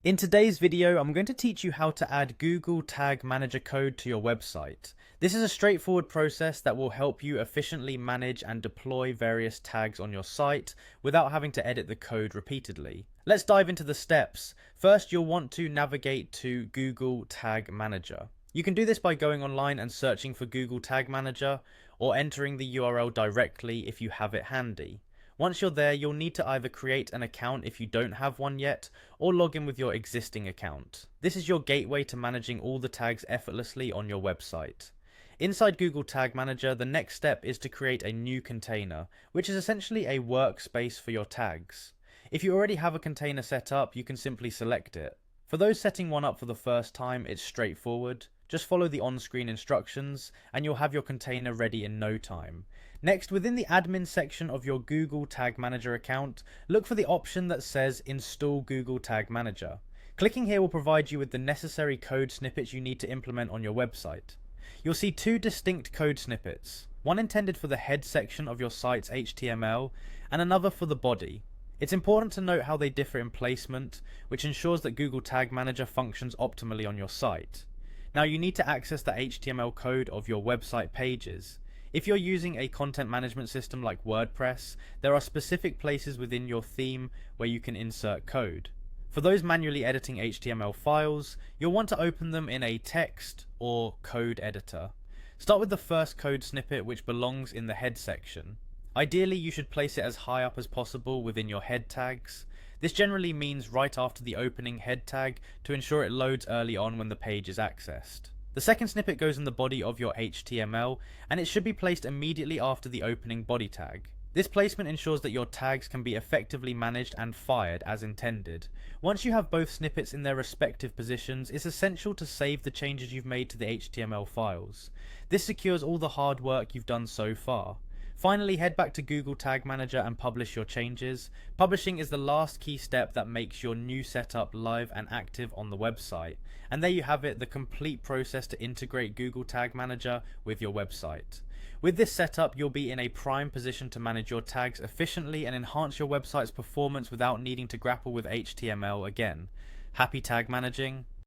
In today's video, I'm going to teach you how to add Google Tag Manager code to your website. This is a straightforward process that will help you efficiently manage and deploy various tags on your site without having to edit the code repeatedly. Let's dive into the steps. First, you'll want to navigate to Google Tag Manager. You can do this by going online and searching for Google Tag Manager or entering the URL directly if you have it handy. Once you're there, you'll need to either create an account if you don't have one yet, or log in with your existing account. This is your gateway to managing all the tags effortlessly on your website. Inside Google Tag Manager, the next step is to create a new container, which is essentially a workspace for your tags. If you already have a container set up, you can simply select it. For those setting one up for the first time, it's straightforward. Just follow the on-screen instructions and you'll have your container ready in no time. Next, within the admin section of your Google Tag Manager account, look for the option that says Install Google Tag Manager. Clicking here will provide you with the necessary code snippets you need to implement on your website. You'll see two distinct code snippets, one intended for the head section of your site's HTML and another for the body. It's important to note how they differ in placement, which ensures that Google Tag Manager functions optimally on your site. Now you need to access the HTML code of your website pages. If you're using a content management system like WordPress, there are specific places within your theme where you can insert code. For those manually editing HTML files, you'll want to open them in a text or code editor. Start with the first code snippet, which belongs in the head section. Ideally, you should place it as high up as possible within your head tags. This generally means right after the opening head tag to ensure it loads early on when the page is accessed. The second snippet goes in the body of your HTML, and it should be placed immediately after the opening body tag. This placement ensures that your tags can be effectively managed and fired as intended. Once you have both snippets in their respective positions, it's essential to save the changes you've made to the HTML files. This secures all the hard work you've done so far. Finally, head back to Google Tag Manager and publish your changes. Publishing is the last key step that makes your new setup live and active on the website. And there you have it, the complete process to integrate Google Tag Manager with your website. With this setup, you'll be in a prime position to manage your tags efficiently and enhance your website's performance without needing to grapple with HTML again. Happy tag managing?